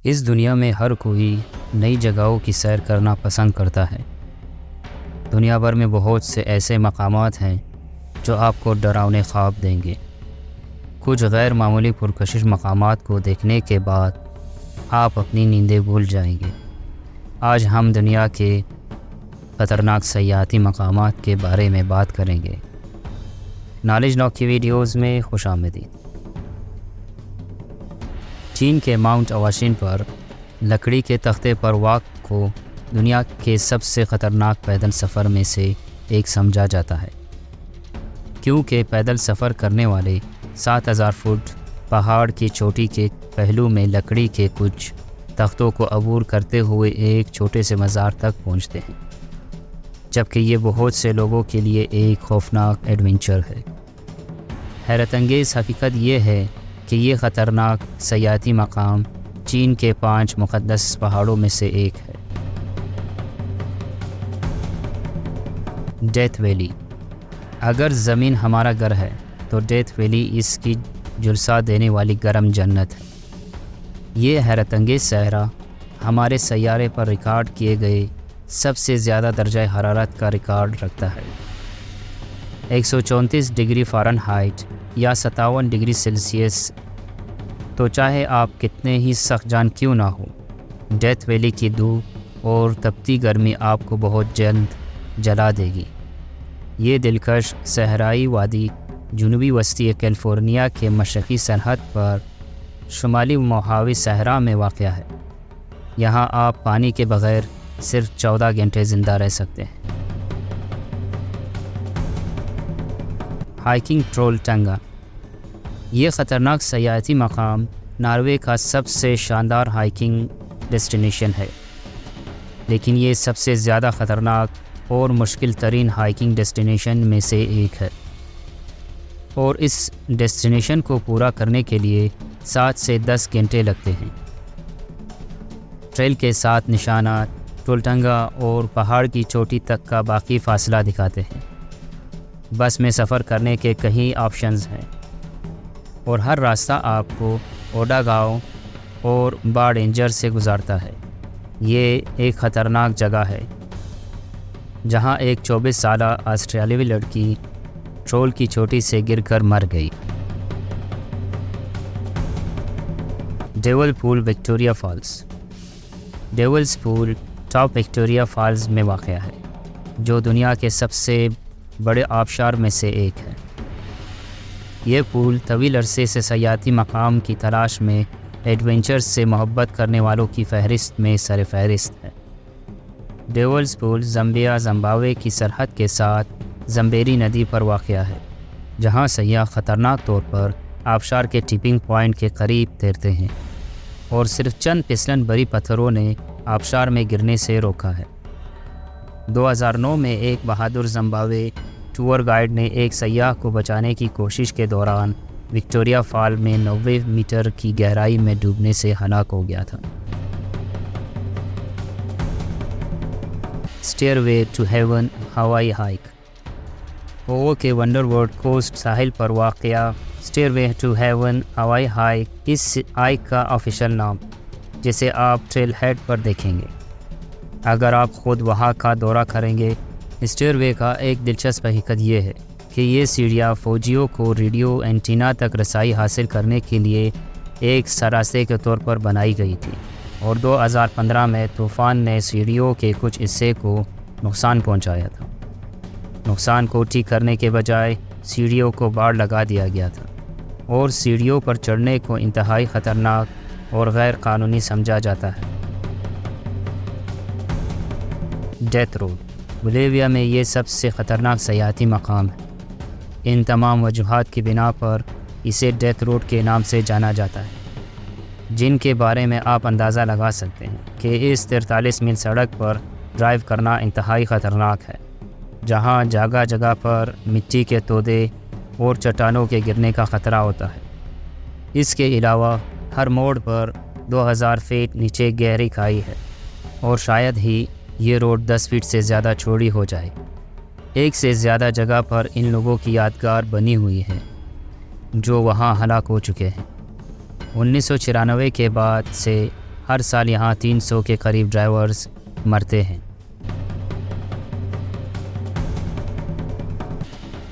اس دنیا میں ہر کوئی نئی جگہوں کی سیر کرنا پسند کرتا ہے۔ دنیا بھر میں بہت سے ایسے مقامات ہیں جو آپ کو ڈراؤنے خواب دیں گے۔ کچھ غیر معمولی پرکشش مقامات کو دیکھنے کے بعد آپ اپنی نیندیں بھول جائیں گے۔ آج ہم دنیا کے خطرناک سیاحتی مقامات کے بارے میں بات کریں گے۔ نالج ناک کی ویڈیوز میں خوش آمدید۔ چین کے ماؤنٹ اواشین پر لکڑی کے تختے پر واک کو دنیا کے سب سے خطرناک پیدل سفر میں سے ایک سمجھا جاتا ہے، کیونکہ پیدل سفر کرنے والے 7000 فٹ پہاڑ کی چوٹی کے پہلو میں لکڑی کے کچھ تختوں کو عبور کرتے ہوئے ایک چھوٹے سے مزار تک پہنچتے ہیں، جبکہ یہ بہت سے لوگوں کے لیے ایک خوفناک ایڈونچر ہے۔ حیرت انگیز حقیقت یہ ہے کہ یہ خطرناک سیاحتی مقام چین کے 5 مقدس پہاڑوں میں سے ایک ہے۔ Death valley. اگر زمین ہمارا گھر ہے تو ڈیتھ ویلی اس کی جھلسا دینے والی گرم جنت ہے۔ یہ حیرت انگیز صحرا ہمارے سیارے پر ریکارڈ کیے گئے سب سے زیادہ درجہ حرارت کا ریکارڈ رکھتا ہے۔ 134 ڈگری فارنہائٹ یا 57 ڈگری سیلسیس۔ تو چاہے آپ کتنے ہی سخت جان کیوں نہ ہو، ڈیتھ ویلی کی دھوپ اور تپتی گرمی آپ کو بہت جلد جلا دے گی۔ یہ دلکش صحرائی وادی جنوبی وسطی کیلیفورنیا کے مشرقی سرحد پر شمالی موہاوی صحرا میں واقع ہے۔ یہاں آپ پانی کے بغیر صرف 14 گھنٹے زندہ رہ سکتے ہیں۔ Hiking Trolltunga. یہ خطرناک سیاحتی مقام ناروے کا سب سے شاندار ہائکنگ ڈیسٹینیشن ہے، لیکن یہ سب سے زیادہ خطرناک اور مشکل ترین ہائکنگ ڈیسٹینیشن میں سے ایک ہے، اور اس ڈیسٹینیشن کو پورا کرنے کے لیے 7 سے 10 گھنٹے لگتے ہیں۔ ٹریل کے 7 نشانات ٹولٹنگا اور پہاڑ کی چوٹی تک کا باقی فاصلہ دکھاتے ہیں۔ بس میں سفر کرنے کے کئی آپشنز ہیں، اور ہر راستہ آپ کو اوڈا گاؤں اور با ڈینجر سے گزارتا ہے۔ یہ ایک خطرناک جگہ ہے جہاں ایک 24 سالہ آسٹریلیاوی لڑکی ٹرول کی چوٹی سے گر کر مر گئی۔ ڈیول پول وکٹوریہ فالز۔ ڈیولز پول ٹاپ وکٹوریہ فالز میں واقع ہے، جو دنیا کے سب سے بڑے آبشار میں سے ایک ہے۔ یہ پول طویل عرصے سے سیاحتی مقام کی تلاش میں ایڈونچر سے محبت کرنے والوں کی فہرست میں سر فہرست ہے۔ ڈیولز پول زمبیا زمبابوے کی سرحد کے ساتھ زمبیری ندی پر واقع ہے، جہاں سیاح خطرناک طور پر آبشار کے ٹپنگ پوائنٹ کے قریب تیرتے ہیں، اور صرف چند پھسلن بھری پتھروں نے آبشار میں گرنے سے روکا ہے۔ 2009 میں ایک بہادر زمبابوے ٹور گائیڈ نے ایک سیاح کو بچانے کی کوشش کے دوران وکٹوریہ فال میں 90 میٹر کی گہرائی میں ڈوبنے سے ہلاک ہو گیا تھا۔ اسٹیئر وے ٹو ہیون ہوائی ہائیک۔ اوو کے ونڈر ورلڈ کوسٹ ساحل پر واقع اسٹیئر وے ٹو ہیون ہوائی ہائیک اس ہائیک کا آفیشیل نام، جسے آپ ٹریل ہیڈ پر دیکھیں گے اگر آپ خود وہاں کا دورہ کریں گے۔ اسٹیئر وے کا ایک دلچسپ حقیقت یہ ہے کہ یہ سیڑھیاں فوجیوں کو ریڈیو اینٹینا تک رسائی حاصل کرنے کے لیے ایک سراستے کے طور پر بنائی گئی تھی، اور 2015 میں طوفان نے سیڑھیوں کے کچھ حصے کو نقصان پہنچایا تھا۔ نقصان کو ٹھیک کرنے کے بجائے سیڑھیوں کو باڑ لگا دیا گیا تھا، اور سیڑھیوں پر چڑھنے کو انتہائی خطرناک اور غیر قانونی سمجھا جاتا ہے۔ Death road. بولیویا میں یہ سب سے خطرناک سیاحتی مقام ہے۔ ان تمام وجوہات کی بنا پر اسے ڈیتھ روڈ کے نام سے جانا جاتا ہے، جن کے بارے میں آپ اندازہ لگا سکتے ہیں کہ اس 43 میل سڑک پر ڈرائیو کرنا انتہائی خطرناک ہے، جہاں جگہ جگہ پر مٹی کے تودے اور چٹانوں کے گرنے کا خطرہ ہوتا ہے۔ اس کے علاوہ ہر موڑ پر 2000 فٹ نیچے گہری کھائی ہے، اور شاید ہی یہ روڈ 10 فٹ سے زیادہ چوڑی ہو جائے۔ ایک سے زیادہ جگہ پر ان لوگوں کی یادگار بنی ہوئی ہے جو وہاں ہلاک ہو چکے ہیں۔ 1994 کے بعد سے ہر سال یہاں 300 کے قریب ڈرائیورز مرتے ہیں۔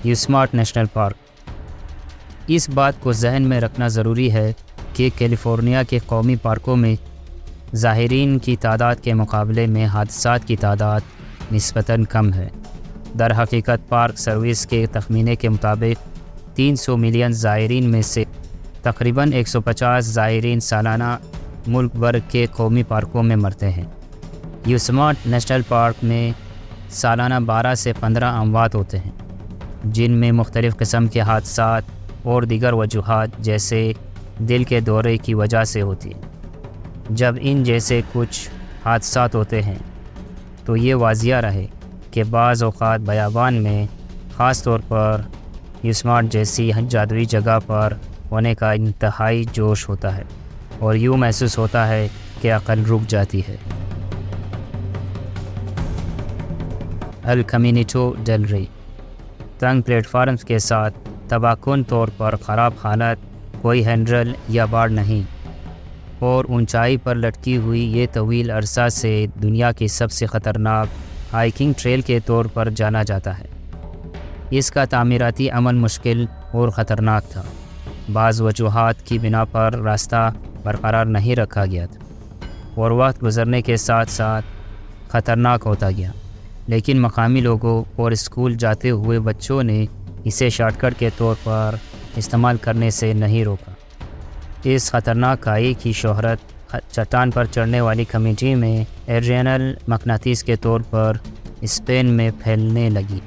یوسمارٹ نیشنل پارک، اس بات کو ذہن میں رکھنا ضروری ہے کہ کیلیفورنیا کے قومی پارکوں میں زائرین کی تعداد کے مقابلے میں حادثات کی تعداد نسبتاً کم ہے۔ در حقیقت پارک سروس کے تخمینے کے مطابق 300 ملین زائرین میں سے تقریباً 150 زائرین سالانہ ملک بھر کے قومی پارکوں میں مرتے ہیں۔ یوسمارٹ نیشنل پارک میں سالانہ 12 سے 15 اموات ہوتے ہیں، جن میں مختلف قسم کے حادثات اور دیگر وجوہات جیسے دل کے دورے کی وجہ سے ہوتی ہیں۔ جب ان جیسے کچھ حادثات ہوتے ہیں تو یہ واضح رہے کہ بعض اوقات بیابان میں، خاص طور پر یوسمارٹ جیسی جادوئی جگہ پر ہونے کا انتہائی جوش ہوتا ہے اور یوں محسوس ہوتا ہے کہ عقل رک جاتی ہے۔ El Caminito del Rey، تنگ پلیٹ فارمز کے ساتھ تباہ کن طور پر خراب حالت، کوئی ہینڈرل یا بار نہیں، اور اونچائی پر لٹکی ہوئی یہ طویل عرصہ سے دنیا کی سب سے خطرناک ہائیکنگ ٹریل کے طور پر جانا جاتا ہے۔ اس کا تعمیراتی عمل مشکل اور خطرناک تھا۔ بعض وجوہات کی بنا پر راستہ برقرار نہیں رکھا گیا تھا اور وقت گزرنے کے ساتھ ساتھ خطرناک ہوتا گیا، لیکن مقامی لوگوں اور اسکول جاتے ہوئے بچوں نے اسے شارٹ کٹ کے طور پر استعمال کرنے سے نہیں روکا۔ اس خطرناک کھائی کی شہرت چٹان پر چڑھنے والی کمیٹی میں ایڈرینل مقناطیس کے طور پر اسپین میں پھیلنے لگی۔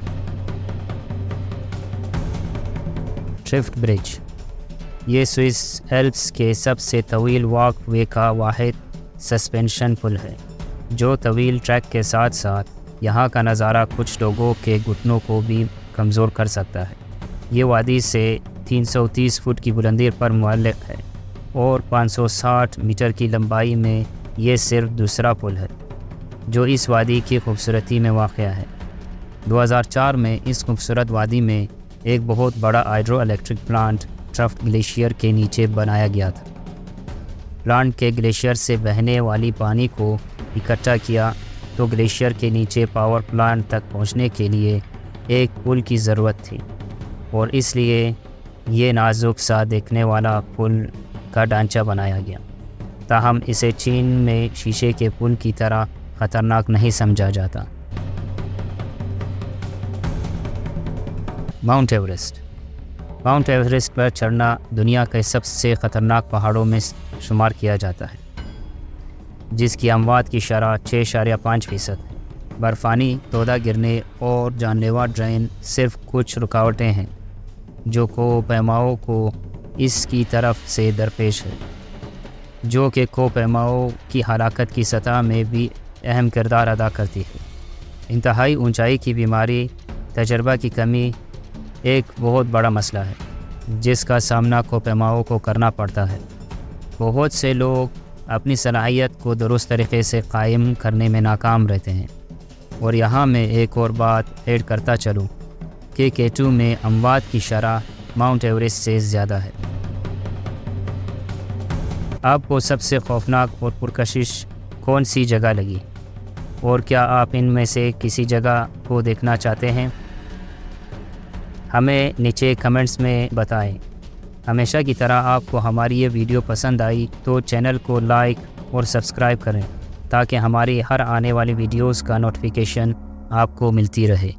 ڈرفٹ برج، یہ سوئس ایلپس کے سب سے طویل واک وے کا واحد سسپینشن پل ہے، جو طویل ٹریک کے ساتھ ساتھ یہاں کا نظارہ کچھ لوگوں کے گھٹنوں کو بھی کمزور کر سکتا ہے۔ یہ وادی سے 330 فٹ کی بلندی پر معلق ہے اور 560 میٹر کی لمبائی میں یہ صرف دوسرا پل ہے جو اس وادی کی خوبصورتی میں واقع ہے۔ 2004 میں اس خوبصورت وادی میں ایک بہت بڑا hydro electric plant drift glacier کے نیچے بنایا گیا تھا۔ پلانٹ کے گلیشیئر سے بہنے والی پانی کو اکٹھا کیا تو گلیشیئر کے نیچے پاور پلانٹ تک پہنچنے کے لیے ایک پل کی ضرورت تھی، اور اس لیے یہ نازک سا دیکھنے والا پل کا ڈھانچہ بنایا گیا، تاہم اسے چین میں شیشے کے پل کی طرح خطرناک نہیں سمجھا جاتا۔ ماؤنٹ ایورسٹ، ماؤنٹ ایورسٹ پر چڑھنا دنیا کے سب سے خطرناک پہاڑوں میں شمار کیا جاتا ہے، جس کی اموات کی شرح 6.5% ہے۔ برفانی تودہ گرنے اور جان لیوا ڈرین صرف کچھ رکاوٹیں ہیں جو کوہ پیماؤں کو اس کی طرف سے درپیش ہے، جو کہ کوہ پیماؤں کی ہلاکت کی سطح میں بھی اہم کردار ادا کرتی ہے۔ انتہائی اونچائی کی بیماری، تجربہ کی کمی ایک بہت بڑا مسئلہ ہے جس کا سامنا کوہ پیماؤں کو کرنا پڑتا ہے۔ بہت سے لوگ اپنی صلاحیت کو درست طریقے سے قائم کرنے میں ناکام رہتے ہیں، اور یہاں میں ایک اور بات ایڈ کرتا چلوں کہ K2 میں اموات کی شرح ماؤنٹ ایورسٹ سے زیادہ ہے۔ آپ کو سب سے خوفناک اور پرکشش کون سی جگہ لگی، اور کیا آپ ان میں سے کسی جگہ کو دیکھنا چاہتے ہیں؟ ہمیں نیچے کمنٹس میں بتائیں۔ ہمیشہ کی طرح آپ کو ہماری یہ ویڈیو پسند آئی تو چینل کو لائک اور سبسکرائب کریں تاکہ ہماری ہر آنے والی ویڈیوز کا نوٹیفیکیشن آپ کو ملتی رہے۔